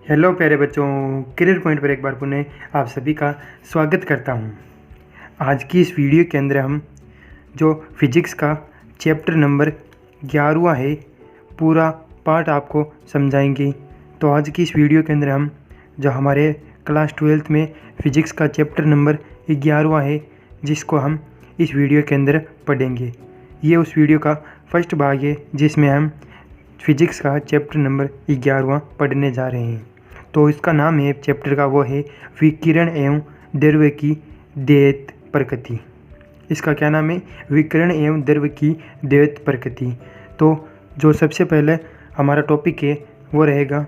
Hello प्यारे बच्चों, career point पर एक बार पुनः आप सभी का स्वागत करता हूं। आज की इस वीडियो के अंदर हम जो फिजिक्स का चैप्टर नंबर 11वां है पूरा पार्ट आपको समझाएंगे। तो आज की इस वीडियो के अंदर हम जो हमारे क्लास 12th में फिजिक्स का चैप्टर नंबर 11वां है जिसको हम इस वीडियो के अंदर पढ़ेंगे। ये उस वीडियो का फर्स्ट भाग है जिसमें हम फिजिक्स का चैप्टर नंबर 11वां पढ़ने जा रहे हैं। तो इसका नाम है चैप्टर का, वो है विकिरण एवं द्रव्य की द्वैत प्रकृति। इसका क्या नाम है? विकिरण एवं द्रव्य की द्वैत प्रकृति। तो जो सबसे पहले हमारा टॉपिक है वो रहेगा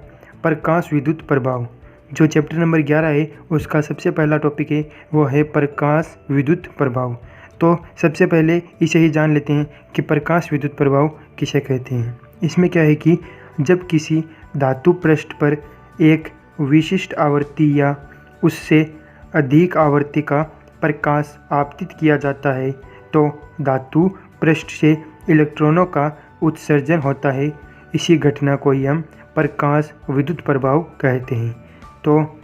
प्रकाश विद्युत प्रभाव। जो चैप्टर नंबर 11 है उसका सबसे पहला टॉपिक है वो है प्रकाश विद्युत प्रभाव। तो सबसे पहले इसे ही जान लेते हैं कि प्रकाश विद्युत प्रभाव किसे कहते हैं। इसमें क्या है कि जब किसी धातु पृष्ठ पर एक विशिष्ट आवृत्ति या उससे अधिक आवृत्ति का प्रकाश आपतित किया जाता है तो धातु पृष्ठ से इलेक्ट्रॉनों का उत्सर्जन होता है। इसी घटना को ही हम प्रकाश विद्युत प्रभाव कहते हैं। तो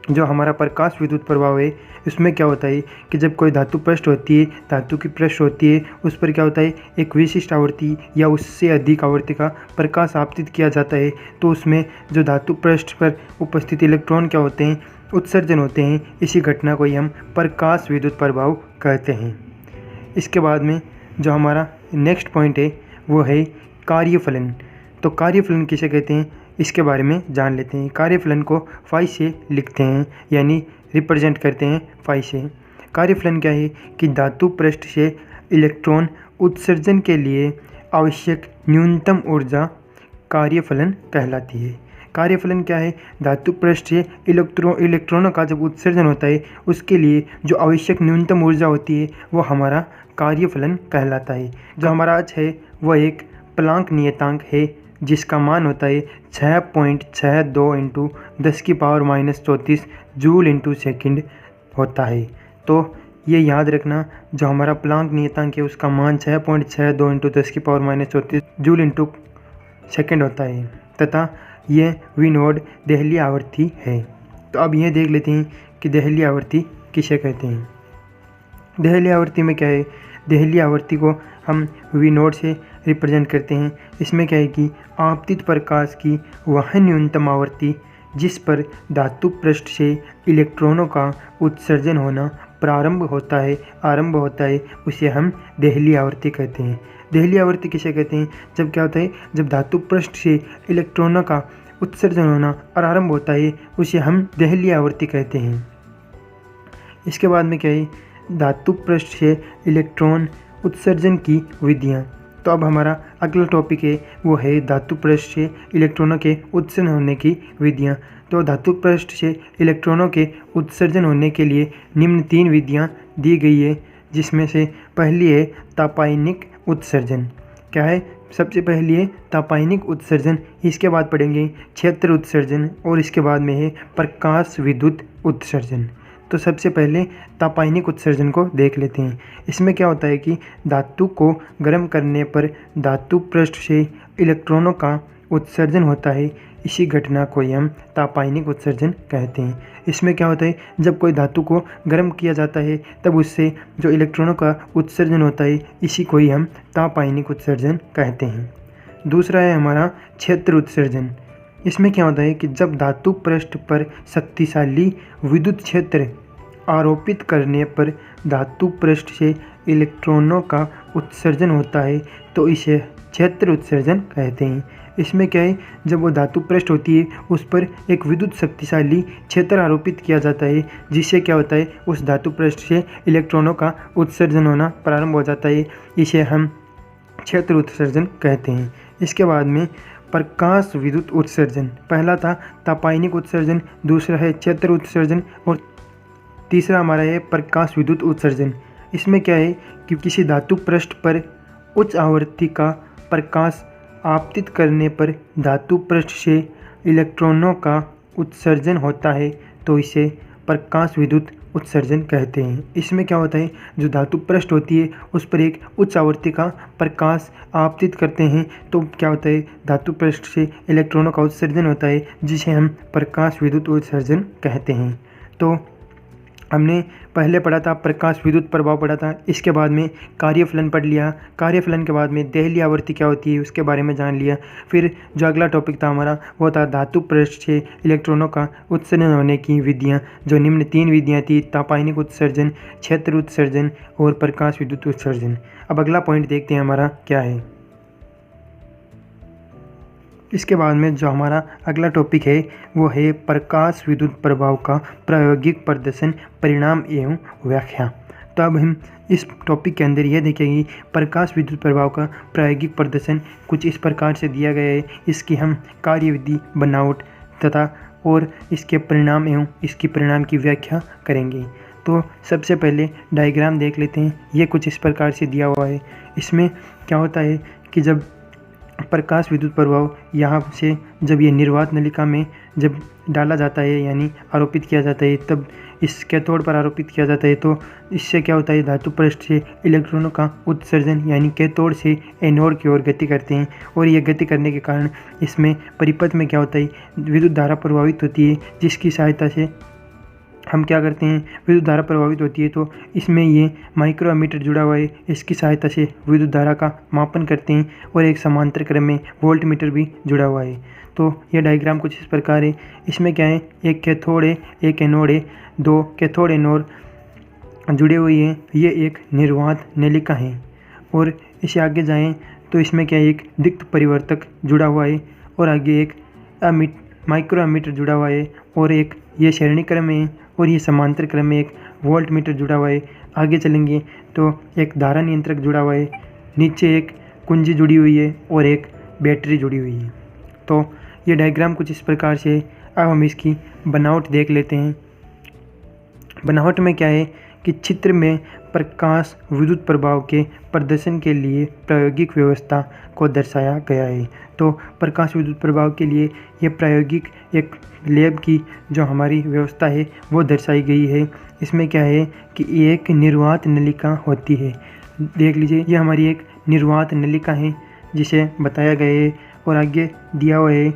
जो हमारा प्रकाश विद्युत प्रभाव है इसमें क्या होता है कि जब कोई धातु पृष्ठ होती है, धातु की पृष्ठ होती है, उस पर क्या होता है एक विशिष्ट आवृत्ति या उससे अधिक आवृत्ति का प्रकाश आपतित किया जाता है तो उसमें जो धातु पृष्ठ पर उपस्थित इलेक्ट्रॉन क्या होते हैं, उत्सर्जन होते हैं। इसी घटना को ही हम प्रकाश विद्युत प्रभाव कहते हैं। इसके बाद में जो हमारा नेक्स्ट पॉइंट है वो है कार्यफलन। तो कार्यफलन किसे कहते हैं इसके बारे में जान लेते हैं। कार्यफलन को फाई से लिखते हैं, यानी रिप्रेजेंट करते हैं फाई से। कार्यफलन क्या है कि धातु पृष्ठ से इलेक्ट्रॉन उत्सर्जन के लिए आवश्यक न्यूनतम ऊर्जा कार्यफलन कहलाती है। कार्यफलन क्या है? धातु पृष्ठ से इलेक्ट्रॉनों का जब उत्सर्जन होता है उसके लिए जो आवश्यक न्यूनतम ऊर्जा होती है वो हमारा कार्यफलन कहलाता है। जो हमारा आज है वह एक प्लांक नियतांक है जिसका मान होता है 6.62 इंटू 10⁻⁻34 जूल इंटू सेकेंड होता है। तो ये याद रखना, जो हमारा प्लांक नियतांक है उसका मान 6.62 इंटू 10⁻⁻34 जूल इंटू सेकेंड होता है तथा ये विनोड देहली आवृत्ति है। तो अब ये देख लेते हैं कि देहली आवृत्ति किसे कहते हैं। देहली आवृत्ति में क्या है? देहली आवृत्ति को हम वी नोड से रिप्रेजेंट करते हैं। इसमें क्या है कि आपतित प्रकाश की वह न्यूनतम आवृत्ति जिस पर धातु पृष्ठ से इलेक्ट्रॉनों का उत्सर्जन होना आरंभ होता है उसे हम देहली आवृत्ति कहते हैं। देहली आवृत्ति किसे कहते हैं? जब क्या होता है, जब धातु पृष्ठ से इलेक्ट्रॉनों का उत्सर्जन होना आरंभ होता है उसे हम देहली आवृत्ति कहते हैं। इसके बाद में क्या है? धातु पृष्ठ से इलेक्ट्रॉन उत्सर्जन की विधियाँ। तो अब हमारा अगला टॉपिक है वो है धातु पृष्ठ से इलेक्ट्रॉनों के उत्सर्जन होने की विधियाँ। तो धातु पृष्ठ से इलेक्ट्रॉनों के उत्सर्जन होने के लिए निम्न 3 विधियाँ दी गई है, जिसमें से पहली है तापायनिक उत्सर्जन। क्या है? सबसे पहली है तापायनिक उत्सर्जन, इसके बाद पढ़ेंगे क्षेत्र उत्सर्जन और इसके बाद में है प्रकाश विद्युत उत्सर्जन। तो सबसे पहले तापायनिक उत्सर्जन को देख लेते हैं। इसमें क्या होता है कि धातु को गर्म करने पर धातु पृष्ठ से इलेक्ट्रॉनों का उत्सर्जन होता है। इसी घटना को हम तापायनिक उत्सर्जन कहते हैं। इसमें क्या होता है, जब कोई धातु को गर्म किया जाता है तब उससे जो इलेक्ट्रॉनों का उत्सर्जन होता है इसी को ही हम तापायनिक उत्सर्जन कहते हैं। दूसरा है हमारा क्षेत्र उत्सर्जन। इसमें क्या होता है कि जब धातु पृष्ठ पर शक्तिशाली विद्युत क्षेत्र आरोपित करने पर धातु पृष्ठ से इलेक्ट्रॉनों का उत्सर्जन होता है तो इसे क्षेत्र उत्सर्जन कहते हैं। इसमें क्या है, जब वो धातु पृष्ठ होती है उस पर एक विद्युत शक्तिशाली क्षेत्र आरोपित किया जाता है जिससे क्या होता है उस धातु पृष्ठ से इलेक्ट्रॉनों का उत्सर्जन होना प्रारंभ हो जाता है। इसे हम क्षेत्र उत्सर्जन कहते हैं। इसके बाद में प्रकाश विद्युत उत्सर्जन। पहला था तापायनिक उत्सर्जन, दूसरा है क्षेत्र उत्सर्जन और तीसरा हमारा है प्रकाश विद्युत उत्सर्जन। इसमें क्या है कि किसी धातु पृष्ठ पर उच्च आवृत्ति का प्रकाश आपतित करने पर धातु पृष्ठ से इलेक्ट्रॉनों का उत्सर्जन होता है तो इसे प्रकाश विद्युत उत्सर्जन कहते हैं। इसमें क्या होता है, जो धातु पृष्ठ होती है उस पर एक उच्च आवृत्ति का प्रकाश आपतित करते हैं, तो क्या होता है, धातु पृष्ठ से इलेक्ट्रॉनों का उत्सर्जन होता है, जिसे हम प्रकाश विद्युत उत्सर्जन कहते हैं। तो हमने पहले पढ़ा था प्रकाश विद्युत प्रभाव पढ़ा था, इसके बाद में कार्यफलन पढ़ लिया, कार्यफलन के बाद में देहली आवृत्ति क्या होती है उसके बारे में जान लिया। फिर जो अगला टॉपिक था हमारा वो था धातु पृष्ठ से इलेक्ट्रॉनों का उत्सर्जन होने की विधियाँ, जो निम्न 3 विधियाँ थी, तापायनिक उत्सर्जन, क्षेत्र उत्सर्जन और प्रकाश विद्युत उत्सर्जन। अब अगला पॉइंट देखते हैं हमारा क्या है। इसके बाद में जो हमारा अगला टॉपिक है वो है प्रकाश विद्युत प्रभाव का प्रायोगिक प्रदर्शन, परिणाम एवं व्याख्या। तो अब हम इस टॉपिक के अंदर यह देखेंगे प्रकाश विद्युत प्रभाव का प्रायोगिक प्रदर्शन कुछ इस प्रकार से दिया गया है। इसकी हम कार्यविधि, बनावट तथा और इसके परिणाम एवं इसकी परिणाम की व्याख्या करेंगे। तो सबसे पहले डायग्राम देख लेते हैं। ये कुछ इस प्रकार से दिया हुआ है। इसमें क्या होता है कि जब प्रकाश विद्युत प्रभाव यहाँ से जब ये निर्वात नलिका में जब डाला जाता है यानी आरोपित किया जाता है, तब इस कैथोड पर आरोपित किया जाता है, तो इससे क्या होता है, धातु पृष्ठ से इलेक्ट्रॉनों का उत्सर्जन यानी कैथोड से एनोड की ओर गति करते हैं। और ये गति करने के कारण इसमें परिपथ में क्या होता है, विद्युत धारा प्रभावित होती है, जिसकी सहायता से हम क्या करते हैं, विद्युत धारा प्रभावित होती है। तो इसमें ये माइक्रो एमीटर जुड़ा हुआ है, इसकी सहायता से विद्युत धारा का मापन करते हैं। और एक समांतर क्रम में वोल्ट मीटर भी जुड़ा हुआ है। तो यह डायग्राम कुछ इस प्रकार है। इसमें क्या है, एक कैथोड है, एक एनोड है, 2 कैथोड एनोड जुड़े हुए हैं। ये एक निर्वात नलिका है। और इसे आगे जाएँ तो इसमें क्या है, एक दीप्त परिवर्तक जुड़ा हुआ है, और आगे एक माइक्रो एमीटर जुड़ा हुआ है, और एक ये श्रेणी क्रम में है, और ये समांतर क्रम में एक वोल्ट मीटर जुड़ा हुआ है। आगे चलेंगे तो एक धारा नियंत्रक जुड़ा हुआ है, नीचे एक कुंजी जुड़ी हुई है और एक बैटरी जुड़ी हुई है। तो ये डायग्राम कुछ इस प्रकार से है। अब हम इसकी बनावट देख लेते हैं। बनावट में क्या है कि चित्र में प्रकाश विद्युत प्रभाव के प्रदर्शन के लिए प्रायोगिक व्यवस्था को दर्शाया गया है। तो प्रकाश विद्युत प्रभाव के लिए ये प्रायोगिक एक लैब की जो हमारी व्यवस्था है वो दर्शाई गई है। इसमें क्या है कि एक निर्वात नलिका होती है। देख लीजिए, ये हमारी एक निर्वात नलिका है जिसे बताया गया है, और आगे दिया हुआ है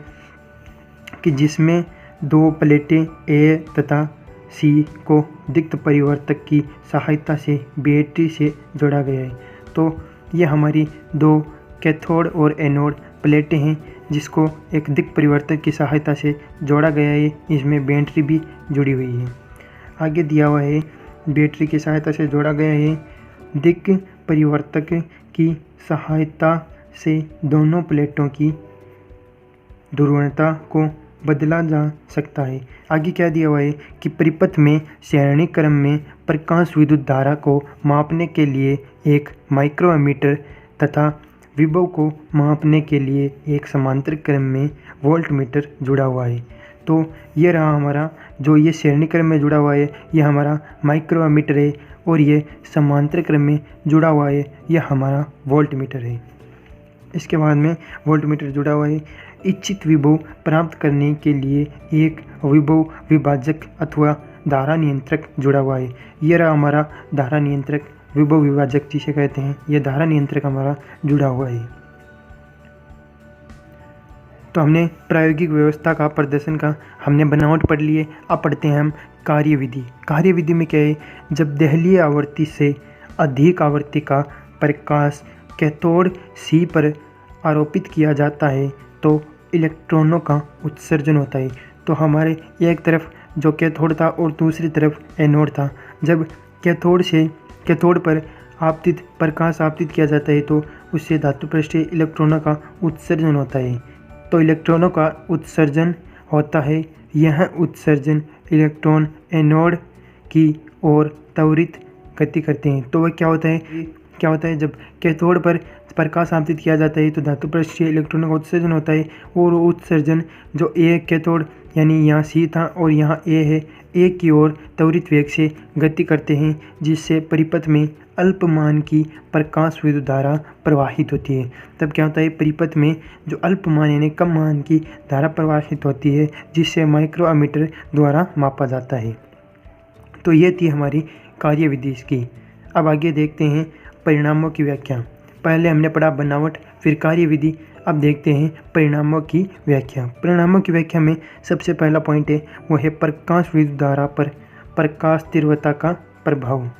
कि जिसमें 2 प्लेटें ए तथा सी को दीप्त परिवर्तक की सहायता से बैटरी से जोड़ा गया है। तो ये हमारी 2 कैथोड और एनोड प्लेटें हैं, जिसको एक दीप्त परिवर्तक की सहायता से जोड़ा गया है। इसमें बैटरी भी जुड़ी हुई है। आगे दिया हुआ है बैटरी की सहायता से जोड़ा गया है। दीप्त परिवर्तक की सहायता से दोनों प्लेटों की ध्रुवणता को बदला जा सकता है। आगे क्या दिया हुआ है कि परिपथ में श्रेणी क्रम में प्रकाश विद्युत धारा को मापने के लिए एक माइक्रो एमीटर तथा विभव को मापने के लिए एक समांतर क्रम में वोल्ट मीटर जुड़ा हुआ है। तो ये रहा हमारा जो ये श्रेणी क्रम में जुड़ा हुआ है, ये हमारा माइक्रो एमीटर है, और ये समांतर क्रम में जुड़ा हुआ है, यह हमारा वोल्ट मीटर है। इसके बाद में वोल्ट मीटर जुड़ा हुआ है। इच्छित विभव प्राप्त करने के लिए एक विभव विभाजक अथवा धारा नियंत्रक जुड़ा हुआ है। यह रहा हमारा धारा नियंत्रक, विभव विभाजक जिसे कहते हैं, यह धारा नियंत्रक हमारा जुड़ा हुआ है। तो हमने प्रायोगिक व्यवस्था का प्रदर्शन का हमने बनावट पढ़ लिए। अब पढ़ते हैं हम कार्यविधि। कार्यविधि में क्या है, जब दहलीय आवृत्ति से अधिक आवृत्ति का प्रकाश कैथोड सी पर आरोपित किया जाता है तो इलेक्ट्रॉनों का उत्सर्जन होता है। तो हमारे एक तरफ जो कैथोड था और दूसरी तरफ एनोड था। जब कैथोड पर प्रकाश आपतित किया जाता है तो उससे धातु पृष्ठ से इलेक्ट्रॉनों का उत्सर्जन होता है। तो इलेक्ट्रॉनों का उत्सर्जन होता है। यह उत्सर्जन इलेक्ट्रॉन एनोड की ओर त्वरित गति करते हैं। तो वह क्या होता है, जब कैथोड पर प्रकाश आपतित किया जाता है तो धातु पृष्ठ से इलेक्ट्रॉनों का उत्सर्जन होता है, और उत्सर्जन जो ए कैथोड यानी यहाँ सी था और यहाँ ए है, ए की ओर त्वरित वेग से गति करते हैं, जिससे परिपथ में अल्पमान की प्रकाश विद्युत धारा प्रवाहित होती है। तब क्या होता है, परिपथ में जो अल्पमान यानी कम मान की धारा प्रवाहित होती है, जिससे माइक्रो एमीटर द्वारा मापा जाता है। तो ये थी हमारी कार्यविधि इसकी। अब आगे देखते हैं परिणामों की व्याख्या। पहले हमने पढ़ा बनावट, फिर कार्यविधि, अब देखते हैं परिणामों की व्याख्या। परिणामों की व्याख्या में सबसे पहला पॉइंट है वो है प्रकाश विद्युत धारा पर प्रकाश तीव्रता का प्रभाव।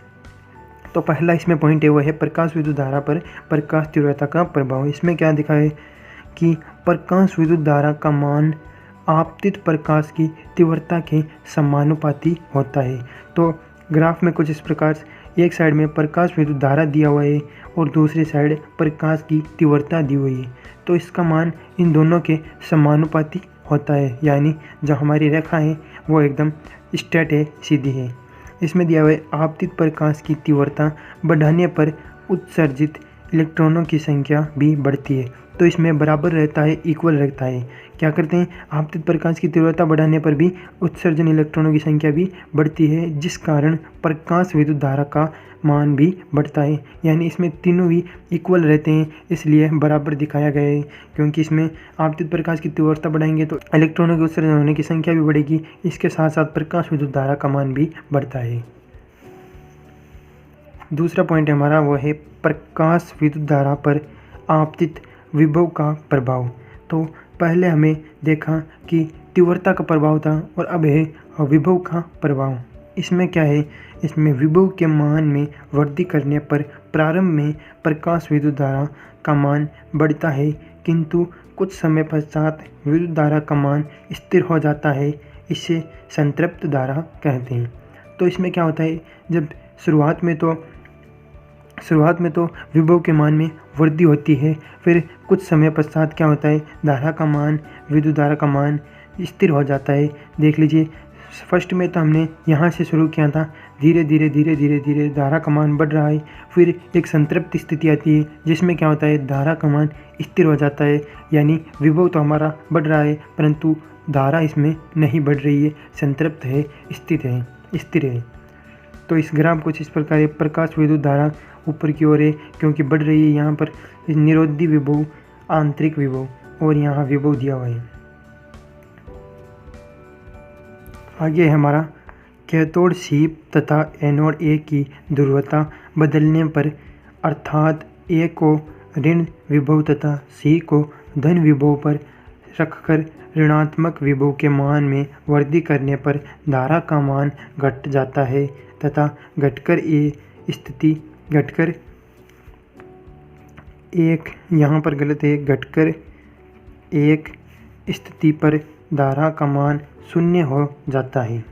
तो पहला इसमें पॉइंट है वो है प्रकाश विद्युत धारा पर प्रकाश तीव्रता का प्रभाव। इसमें क्या दिखा है कि प्रकाश विद्युत धारा का मान आपतित प्रकाश की तीव्रता के समानुपाती होता है। तो ग्राफ में कुछ इस प्रकार, एक साइड में प्रकाश विद्युत धारा दिया हुआ है और दूसरी साइड प्रकाश की तीव्रता दी हुई है। तो इसका मान इन दोनों के समानुपाती होता है, यानी जो हमारी रेखा है वो एकदम स्ट्रेट है, सीधी है। इसमें दिया हुआ है आपतित प्रकाश की तीव्रता बढ़ाने पर उत्सर्जित इलेक्ट्रॉनों की संख्या भी बढ़ती है। तो इसमें बराबर रहता है, इक्वल रहता है। क्या करते हैं, आपतित प्रकाश की तीव्रता बढ़ाने पर भी उत्सर्जन इलेक्ट्रॉनों की संख्या भी बढ़ती है, जिस कारण प्रकाश विद्युत धारा का मान भी बढ़ता है। यानी इसमें तीनों भी इक्वल रहते हैं, इसलिए बराबर दिखाया गया है। क्योंकि इसमें आपतित प्रकाश की तीव्रता बढ़ाएंगे तो इलेक्ट्रॉनों के उत्सर्जन होने की संख्या भी बढ़ेगी, इसके साथ साथ प्रकाश विद्युत धारा का मान भी बढ़ता है। दूसरा पॉइंट हमारा वो है प्रकाश विद्युत धारा पर आपतित विभव का प्रभाव। तो पहले हमें देखा कि तीव्रता का प्रभाव था और अब है विभव का प्रभाव। इसमें क्या है, इसमें विभव के मान में वृद्धि करने पर प्रारंभ में प्रकाश विद्युत धारा का मान बढ़ता है, किंतु कुछ समय पश्चात विद्युत धारा का मान स्थिर हो जाता है। इसे संतृप्त धारा कहते हैं। तो इसमें क्या होता है, जब शुरुआत में तो विभव के मान में वृद्धि होती है, फिर कुछ समय पश्चात क्या होता है, धारा का मान, विद्युत धारा का मान स्थिर हो जाता है। देख लीजिए, फर्स्ट में तो हमने यहाँ से शुरू किया था, धीरे धीरे धारा का मान बढ़ रहा है, फिर एक संतृप्त स्थिति आती है जिसमें क्या होता है, धारा का मान स्थिर हो जाता है। यानी विभव तो हमारा बढ़ रहा है परंतु धारा इसमें नहीं बढ़ रही है, संतृप्त है, स्थिर है। तो इस ग्राफ कुछ इस प्रकार है, प्रकाश विद्युत धारा ऊपर की ओर है क्योंकि बढ़ रही है। यहाँ पर निरोधी विभव, आंतरिक विभव और यहाँ विभव दिया हुआ है। आगे हमारा कैथोड सी तथा एनोड ए की ध्रुवता बदलने पर, अर्थात ए को ऋण विभव तथा सी को धन विभव पर रखकर ऋणात्मक विभव के मान में वृद्धि करने पर धारा का मान घट जाता है तथा घटकर एक स्थिति पर धारा का मान शून्य हो जाता है।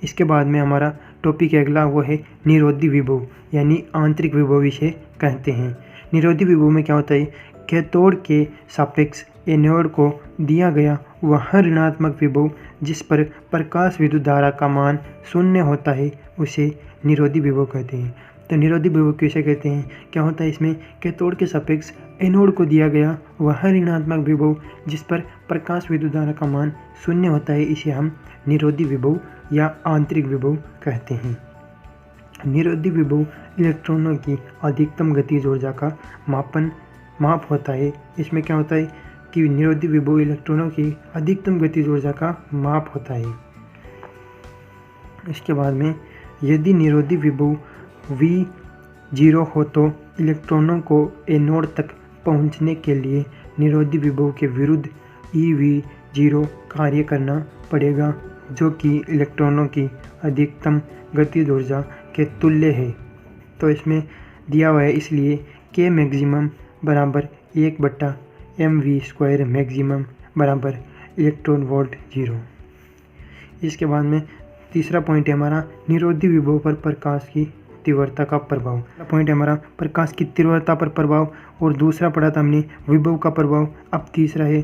इसके बाद में हमारा टॉपिक अगला वो है निरोधी विभव, यानी आंतरिक विभव इसे कहते हैं। निरोधी विभव में क्या होता है, कैथोड के सापेक्ष एनोड को दिया गया वह ऋणात्मक विभव जिस पर प्रकाश विद्युत धारा का मान शून्य होता है उसे निरोधी विभव कहते हैं। तो निरोधी विभव किसे कहते हैं, क्या होता है, इसमें कैथोड के सापेक्ष एनोड को दिया गया वह ऋणात्मक विभव जिस पर प्रकाश विद्युत धारा का मान शून्य होता है, इसे हम निरोधी विभव या आंतरिक विभव कहते हैं। निरोधी विभव इलेक्ट्रॉनों की अधिकतम गतिज ऊर्जा का माप होता है। इसमें क्या होता है कि निरोधी विभव इलेक्ट्रॉनों की अधिकतम गतिज ऊर्जा का माप होता है। इसके बाद में यदि निरोधी विभव V0 हो तो इलेक्ट्रॉनों को एनोड तक पहुंचने के लिए निरोधी विभव के विरुद्ध EV0 कार्य करना पड़ेगा, जो कि इलेक्ट्रॉनों की अधिकतम गतिज ऊर्जा के तुल्य है। तो इसमें दिया हुआ है, इसलिए K मैक्सिमम बराबर 1/mv² मैक्सिमम बराबर इलेक्ट्रॉन वोल्ट 0। इसके बाद में तीसरा पॉइंट है हमारा निरोधी विभव पर प्रकाश की तीव्रता का प्रभाव। पॉइंट है हमारा प्रकाश की तीव्रता पर प्रभाव, और दूसरा पढ़ा था हमने विभव का प्रभाव। अब तीसरा है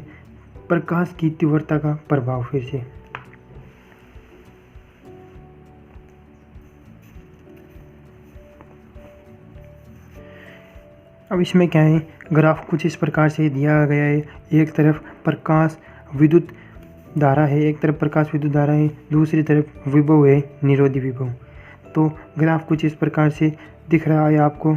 प्रकाश की तीव्रता का प्रभाव। फिर से अब इसमें क्या है, ग्राफ कुछ इस प्रकार से दिया गया है। एक तरफ प्रकाश विद्युत धारा है, एक तरफ प्रकाश विद्युत धारा है, दूसरी तरफ विभव है, निरोधी विभव। तो ग्राफ कुछ इस प्रकार से दिख रहा है आपको।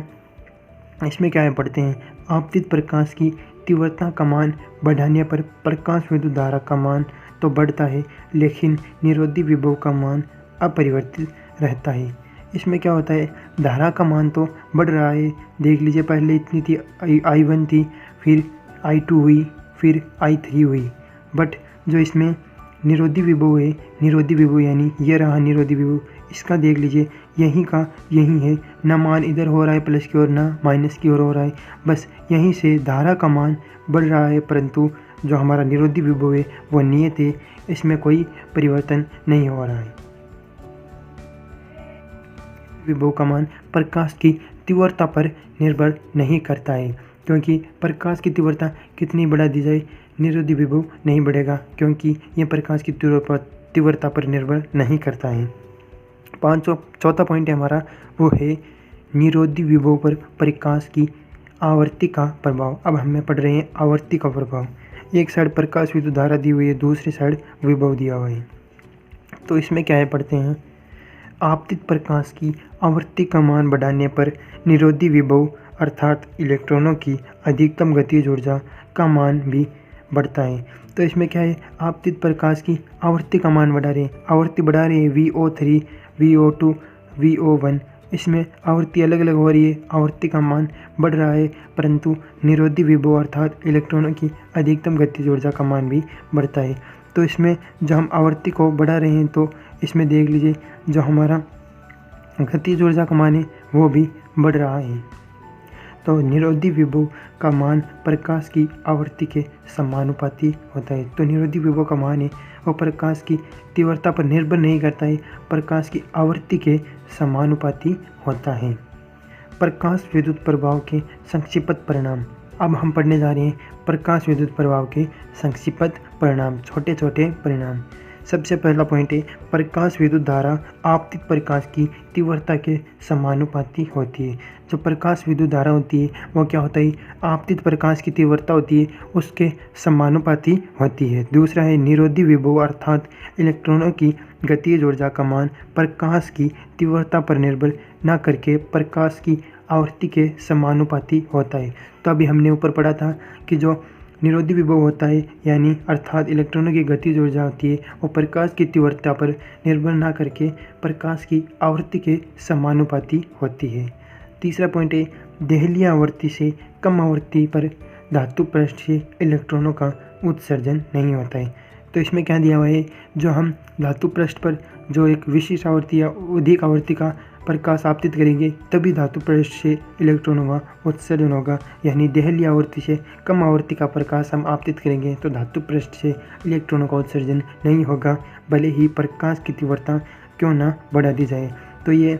इसमें क्या है, पढ़ते हैं, आपतित प्रकाश की तीव्रता का मान बढ़ाने पर प्रकाश विद्युत धारा का मान तो बढ़ता है, लेकिन निरोधी विभव का मान अपरिवर्तित रहता है। इसमें क्या होता है, धारा का मान तो बढ़ रहा है, देख लीजिए पहले इतनी थी I1 थी, फिर I2 हुई, फिर I3 हुई, बट जो इसमें निरोधी विभव है, निरोधी विभव यानी ये रहा निरोधी विभव, इसका देख लीजिए यहीं का यहीं है, ना मान इधर हो रहा है प्लस की ओर ना माइनस की ओर हो रहा है, बस यहीं से धारा का मान बढ़ रहा है, परंतु जो हमारा निरोधी विभव है वो नियत है, इसमें कोई परिवर्तन नहीं हो रहा है। विभव का मान प्रकाश की तीव्रता पर निर्भर नहीं करता है, क्योंकि प्रकाश की तीव्रता कितनी बढ़ा दी जाए निरोधी विभव नहीं बढ़ेगा, क्योंकि ये प्रकाश की तीव्रता पर निर्भर नहीं करता है। चौथा पॉइंट है हमारा, वो है निरोधी विभव पर प्रकाश की आवृत्ति का प्रभाव। अब हमें पढ़ रहे हैं आवृत्ति का प्रभाव। एक साइड प्रकाश विद्युत धारा दी हुई है, दूसरी साइड विभव दिया हुआ है। तो इसमें क्या है पढ़ते हैं, आपतित प्रकाश की आवृत्ति का मान बढ़ाने पर निरोधी विभव अर्थात इलेक्ट्रॉनों की अधिकतम गतिज ऊर्जा का मान भी बढ़ता है। तो इसमें क्या है, आपतित प्रकाश की आवृत्ति का मान बढ़ा रहे हैं, आवृत्ति बढ़ा रहे हैं VO3, VO2, VO1, इसमें आवृत्ति अलग अलग हो रही है, आवृत्ति का मान बढ़ रहा है, परंतु निरोधी विभव अर्थात इलेक्ट्रॉनों की अधिकतम गतिज ऊर्जा का मान भी बढ़ता है। तो इसमें जो हम आवृत्ति को बढ़ा रहे हैं, तो इसमें देख लीजिए जो हमारा गतिज ऊर्जा का मान है वो भी बढ़ रहा है। तो निरोधी विभव का मान प्रकाश की आवृत्ति के समानुपाती होता है। तो निरोधी विभव का मान है वो प्रकाश की तीव्रता पर निर्भर नहीं करता है, प्रकाश की आवृत्ति के समानुपाती होता है। प्रकाश विद्युत प्रभाव के संक्षिप्त परिणाम। अब हम पढ़ने जा रहे हैं प्रकाश विद्युत प्रभाव के संक्षिप्त परिणाम, छोटे छोटे परिणाम। सबसे पहला पॉइंट है, प्रकाश विद्युत धारा आपतित प्रकाश की तीव्रता के समानुपाती होती है। जो प्रकाश विद्युत धारा होती है वो क्या होता है, आपतित प्रकाश की तीव्रता होती है उसके समानुपाती होती है। दूसरा है निरोधी विभव अर्थात इलेक्ट्रॉनों की गतिज ऊर्जा का मान प्रकाश की तीव्रता पर निर्भर न करके प्रकाश की आवृत्ति के समानुपाती होता है। तो अभी हमने ऊपर पढ़ा था कि जो निरोधी विभव होता है यानी अर्थात इलेक्ट्रॉनों की गतिज ऊर्जा होती है वो प्रकाश की तीव्रता पर निर्भर ना करके प्रकाश की आवृत्ति के समानुपाती होती है। तीसरा पॉइंट है, देहलीय आवृत्ति से कम आवृत्ति पर धातु पृष्ठ से इलेक्ट्रॉनों का उत्सर्जन नहीं होता है। तो इसमें क्या दिया हुआ है, जो हम धातु पृष्ठ पर जो एक विशिष्ट आवृत्ति या अधिक आवृत्ति का प्रकाश आपतित करेंगे तभी धातु पृष्ठ से इलेक्ट्रॉनों का उत्सर्जन होगा, यानी देहलीय आवृत्ति से कम आवृत्ति का प्रकाश हम आपतित करेंगे तो धातु पृष्ठ से इलेक्ट्रॉनों का उत्सर्जन नहीं होगा, भले ही प्रकाश की तीव्रता क्यों ना बढ़ा दी जाए। तो ये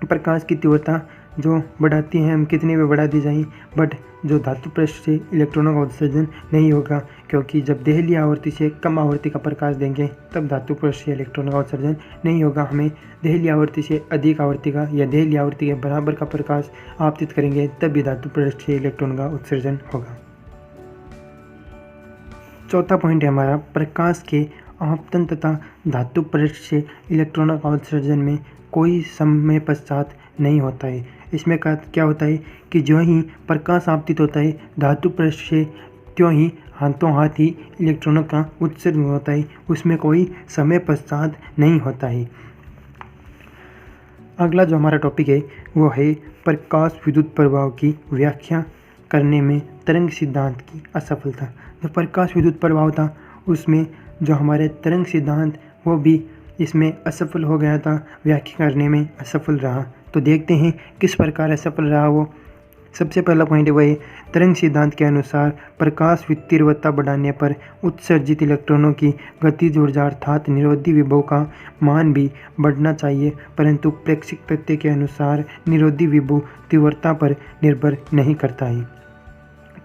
प्रकाश की तीव्रता जो बढ़ाती हैं हम कितने भी बढ़ा दी जाए, बट जो धातु पृष्ठ से इलेक्ट्रॉनों का उत्सर्जन नहीं होगा, क्योंकि जब देहलीय आवृत्ति से कम आवृत्ति का प्रकाश देंगे तब धातु पृष्ठ से इलेक्ट्रॉनों का उत्सर्जन नहीं होगा। हमें देहलीय आवृत्ति से अधिक आवृत्ति का या देहलीय आवृत्ति के बराबर का प्रकाश आपतित करेंगे तब भी धातु पृष्ठ से इलेक्ट्रॉन का उत्सर्जन होगा। चौथा पॉइंट है हमारा, प्रकाश के आपतन तथा धातु पृष्ठ से इलेक्ट्रॉनों का उत्सर्जन में कोई समय पश्चात नहीं होता है। इसमें क्या होता है कि जो ही प्रकाश आपतित होता है धातु पृष्ठ से त्यों ही हाथों हाथ ही इलेक्ट्रॉनों का उत्सर्जन होता है, उसमें कोई समय पश्चात नहीं होता है। अगला जो हमारा टॉपिक है वो है प्रकाश विद्युत प्रभाव की व्याख्या करने में तरंग सिद्धांत की असफलता। जो प्रकाश विद्युत प्रभाव था उसमें जो हमारे तरंग सिद्धांत वो भी इसमें असफल हो गया था, व्याख्या करने में असफल रहा। तो देखते हैं किस प्रकार असफल रहा वो। सबसे पहला पॉइंट है वही, तरंग सिद्धांत के अनुसार प्रकाश तीव्रता बढ़ाने पर उत्सर्जित इलेक्ट्रॉनों की गतिज ऊर्जा अर्थात निरोधी विभव का मान भी बढ़ना चाहिए, परंतु प्रेक्षक तथ्य के अनुसार निरोधी विभव तीव्रता पर निर्भर नहीं करता है।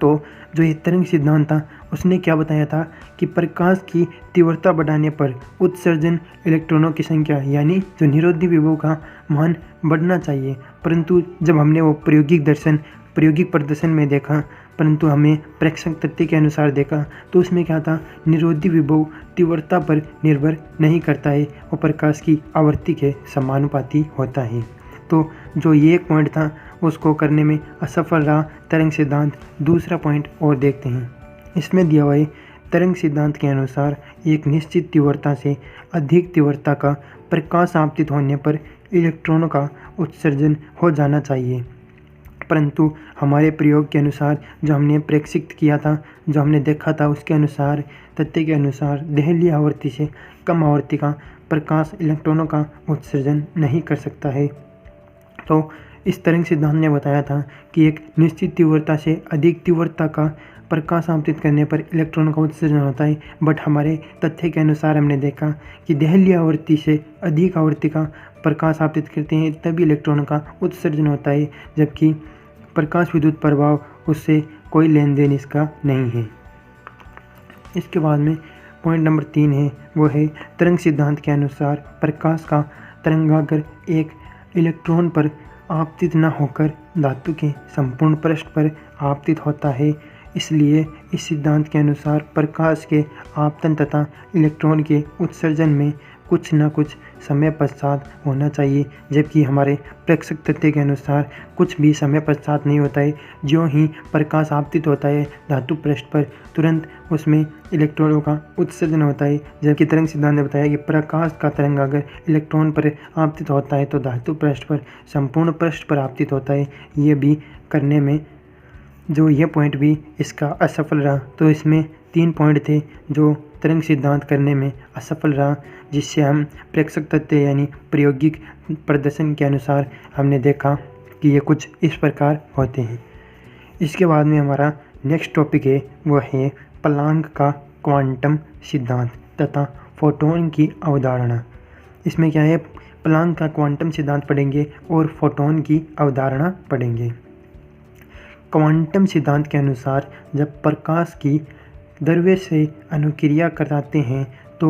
तो जो ये तरंग सिद्धांत था उसने क्या बताया था कि प्रकाश की तीव्रता बढ़ाने पर उत्सर्जन इलेक्ट्रॉनों की संख्या यानी जो निरोधी विभव का मान बढ़ना चाहिए, परंतु जब हमने वो प्रायोगिक प्रदर्शन में देखा, परंतु हमें प्रेक्षक तथ्य के अनुसार देखा तो उसमें क्या था, निरोधी विभव तीव्रता पर निर्भर नहीं करता है और प्रकाश की आवृत्ति के समानुपाती होता है। तो जो ये एक पॉइंट था उसको करने में असफल रहा तरंग सिद्धांत। दूसरा पॉइंट और देखते हैं, इसमें दिया हुआ है तरंग सिद्धांत के अनुसार एक निश्चित तीव्रता से अधिक तीव्रता का प्रकाश आपतित होने पर इलेक्ट्रॉनों का उत्सर्जन हो जाना चाहिए। परंतु हमारे प्रयोग के अनुसार जो हमने प्रेक्षित किया था, जो हमने देखा था, उसके अनुसार, तथ्य के अनुसार देहली आवृत्ति से कम आवृत्ति का प्रकाश इलेक्ट्रॉनों का उत्सर्जन नहीं कर सकता है। तो इस तरंग सिद्धांत ने बताया था कि एक निश्चित तीव्रता से अधिक तीव्रता का प्रकाश आपतित करने पर इलेक्ट्रॉनों का उत्सर्जन होता है। बट हमारे तथ्य के अनुसार हमने देखा कि देहली आवृत्ति से अधिक आवृत्ति का प्रकाश आपतित करते हैं तभी इलेक्ट्रॉनों का उत्सर्जन होता है, जबकि प्रकाश विद्युत प्रभाव उससे कोई लेन देन इसका नहीं है। इसके बाद में पॉइंट नंबर 3 है, वो है तरंग सिद्धांत के अनुसार प्रकाश का तरंगागर एक इलेक्ट्रॉन पर आपतित न होकर धातु के संपूर्ण पृष्ठ पर आपतित होता है। इसलिए इस सिद्धांत के अनुसार प्रकाश के आपतन तथा इलेक्ट्रॉन के उत्सर्जन में कुछ न कुछ समय पश्चात होना चाहिए, जबकि हमारे प्रेक्षक तथ्य के अनुसार कुछ भी समय पश्चात नहीं होता है। जो ही प्रकाश आपतित होता है धातु पृष्ठ पर, तुरंत उसमें इलेक्ट्रॉनों का उत्सर्जन होता है। जबकि तरंग सिद्धांत ने बताया कि प्रकाश का तरंग अगर इलेक्ट्रॉन पर आपतित होता है तो धातु पृष्ठ पर, संपूर्ण पृष्ठ पर आपतित होता है। ये भी करने में जो ये पॉइंट भी इसका असफल रहा। तो इसमें 3 पॉइंट थे जो तरंग सिद्धांत करने में असफल रहा, जिससे हम प्रेक्षक तथ्य यानी प्रायोगिक प्रदर्शन के अनुसार हमने देखा कि ये कुछ इस प्रकार होते हैं। इसके बाद में हमारा नेक्स्ट टॉपिक है, वो है प्लांक का क्वांटम सिद्धांत तथा फोटोन की अवधारणा। इसमें क्या है, प्लांक का क्वांटम सिद्धांत पढ़ेंगे और फोटोन की अवधारणा पढ़ेंगे। क्वांटम सिद्धांत के अनुसार जब प्रकाश की द्रव्य से अनुक्रिया कराते हैं तो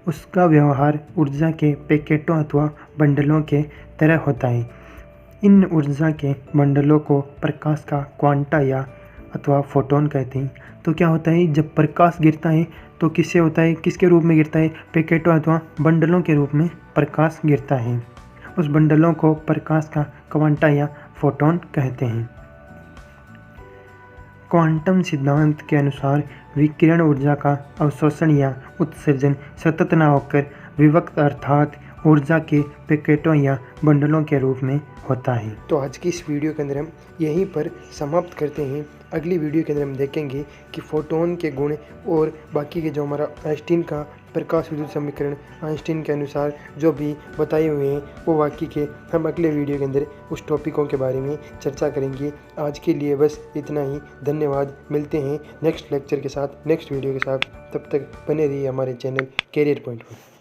उसका व्यवहार ऊर्जा के पैकेटों अथवा बंडलों के तरह होता है। इन ऊर्जा के बंडलों को प्रकाश का क्वांटा या अथवा फोटोन कहते हैं। तो क्या होता है, जब प्रकाश गिरता है तो किससे होता है, किसके रूप में गिरता है, पैकेटों अथवा बंडलों के रूप में प्रकाश गिरता है। उस बंडलों को प्रकाश का क्वांटा या फोटोन कहते हैं। क्वांटम सिद्धांत के अनुसार विकिरण ऊर्जा का अवशोषण या उत्सर्जन सतत न होकर विभक्त अर्थात ऊर्जा के पैकेटों या बंडलों के रूप में होता है। तो आज की इस वीडियो के अंदर हम यहीं पर समाप्त करते हैं। अगली वीडियो के अंदर हम देखेंगे कि फोटोन के गुण और बाकी के जो हमारा आइंस्टीन का प्रकाश विद्युत समीकरण आइंस्टीन के अनुसार जो भी बताए हुए हैं वो बाकी के हम अगले वीडियो के अंदर उस टॉपिकों के बारे में चर्चा करेंगे। आज के लिए बस इतना ही। धन्यवाद। मिलते हैं नेक्स्ट लेक्चर के साथ, नेक्स्ट वीडियो के साथ। तब तक बने रहिए हमारे चैनल कैरियर पॉइंट पर।